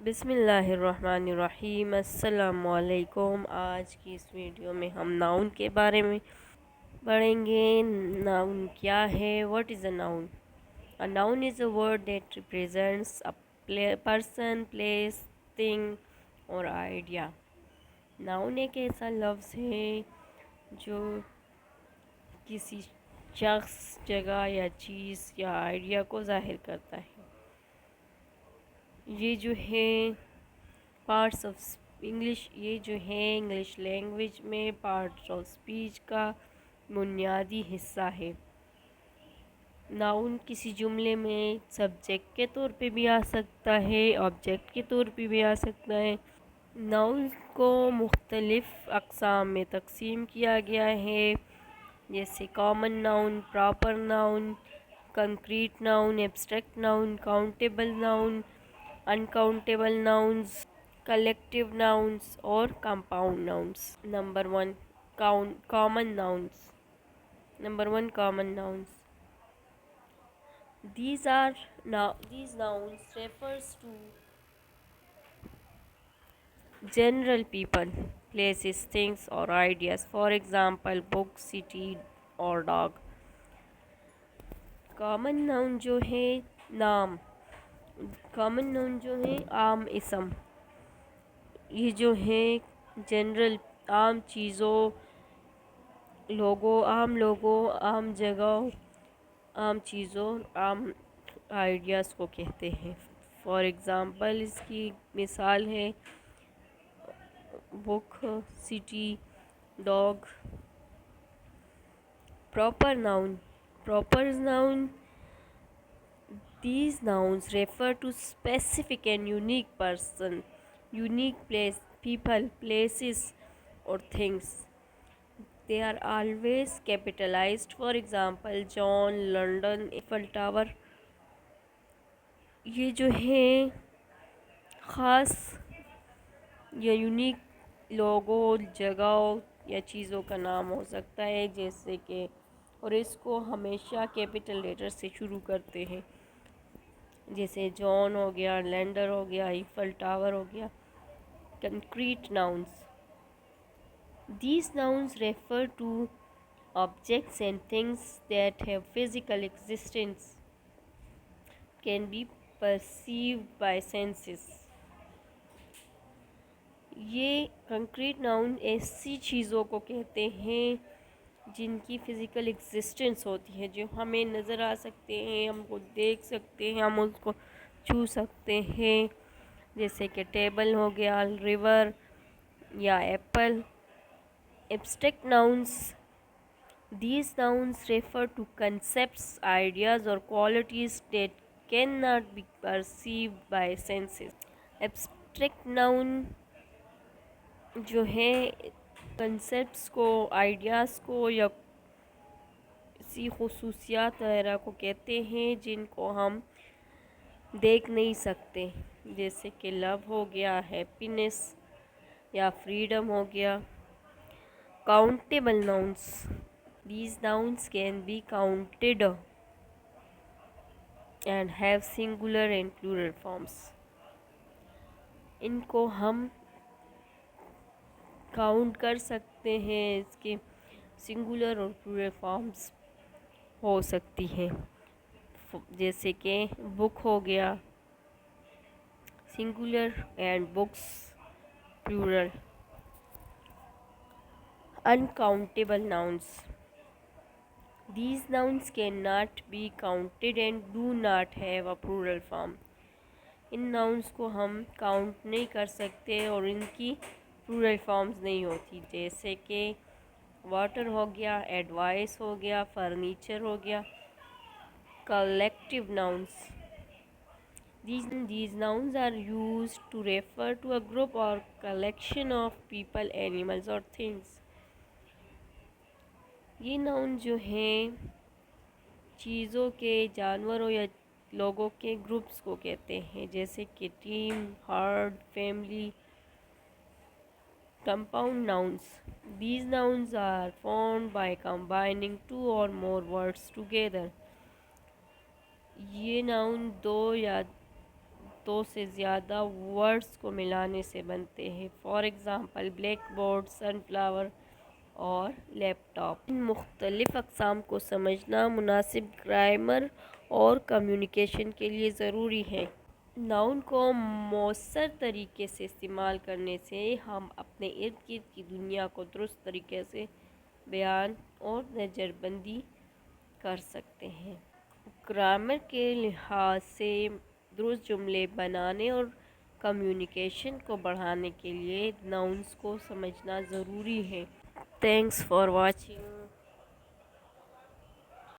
بسم اللہ الرحمن الرحیم، السلام علیکم۔ آج کی اس ویڈیو میں ہم ناؤن کے بارے میں پڑھیں گے۔ ناؤن کیا ہے؟ What is a noun? A noun is a word that represents a person, place, thing or idea. Noun ایک ایسا لفظ ہے جو کسی شخص، جگہ یا چیز یا آئیڈیا کو ظاہر کرتا ہے۔ یہ جو ہے پارٹس آف انگلش لینگویج میں پارٹس آف اسپیچ کا بنیادی حصہ ہے۔ ناؤن کسی جملے میں سبجیکٹ کے طور پہ بھی آ سکتا ہے، آبجیکٹ کے طور پہ بھی آ سکتا ہے۔ ناؤن کو مختلف اقسام میں تقسیم کیا گیا ہے، جیسے common noun, proper noun, concrete noun, abstract noun, countable noun, uncountable nouns, collective nouns اور compound nouns. Number 1 common nouns. These nouns refers to general people, places, things or ideas. For example, book, city or dog. Common noun جو ہے عام اسم، یہ جو ہے general, عام چیزوں، عام لوگوں، عام جگہوں، عام چیزوں، عام آئیڈیاز کو کہتے ہیں۔ فار ایگزامپل اس کی مثال ہے book, city, dog. Proper noun. These nouns refer to specific and unique person, unique place, people, places or things. They are always capitalized. For example, John, London, Eiffel Tower. یہ جو ہے خاص یا unique لوگوں، جگہوں یا چیزوں کا نام ہو سکتا ہے، جیسے کہ، اور اس کو ہمیشہ کیپٹل لیٹر سے شروع کرتے ہیں، جیسے جان ہو گیا، لینڈر ہو گیا، ایفل ٹاور ہو گیا۔ Concrete nouns. These nouns refer to objects and things that have physical existence, can be perceived by senses. یہ کنکریٹ ناؤن ایسی چیزوں کو کہتے ہیں جن کی فزیکل ایگزسٹنس ہوتی ہے، جو ہمیں نظر آ سکتے ہیں، ہم کو دیکھ سکتے ہیں، ہم اس کو چھو سکتے ہیں، جیسے کہ ٹیبل ہو گیا، ریور یا apple. Abstract nouns. These nouns refer to concepts, ideas or qualities that cannot be perceived by senses. Abstract noun جو ہے کنسیپٹس کو، آئیڈیاز کو یا کسی خصوصیات وغیرہ کو کہتے ہیں جن کو ہم دیکھ نہیں سکتے، جیسے کہ لو ہو گیا، ہیپینس یا فریڈم ہو گیا۔ Countable nouns. These nouns can be counted and have singular and plural forms. ان کو ہم کاؤنٹ کر سکتے ہیں، اس کے سنگولر اور پلورل فارمز ہو سکتی ہیں، جیسے کہ بک ہو گیا singular and books plural. Uncountable nouns. These nouns cannot be counted and do not have a plural form. In nouns کو ہم کاؤنٹ نہیں کر سکتے اور ان کی پلورل فارمز نہیں ہوتی، جیسے کہ واٹر ہو گیا، ایڈوائس ہو گیا، فرنیچر ہو گیا۔ Collective nouns. These nouns are used to refer to a group or collection of people, animals or things. یہ ناؤن جو ہیں چیزوں کے، جانوروں یا لوگوں کے گروپس کو کہتے ہیں، جیسے کہ team, hard, family. Compound nouns. These nouns are formed by combining two or more words together. یہ ناؤن دو یا ہاتھوں سے زیادہ ورڈز کو ملانے سے بنتے ہیں. For example blackboard, sunflower اور لیپ ٹاپ. ان مختلف اقسام کو سمجھنا مناسب گرامر اور کمیونیکیشن کے لیے ضروری ہے. ناؤن کو مؤثر طریقے سے استعمال کرنے سے ہم اپنے ارد گرد کی دنیا کو درست طریقے سے بیان اور درجہ بندی کر سکتے ہیں. گرامر کے لحاظ سے درست جملے بنانے اور کمیونیکیشن کو بڑھانے کے لیے ناؤنس کو سمجھنا ضروری ہے. Thanks for watching.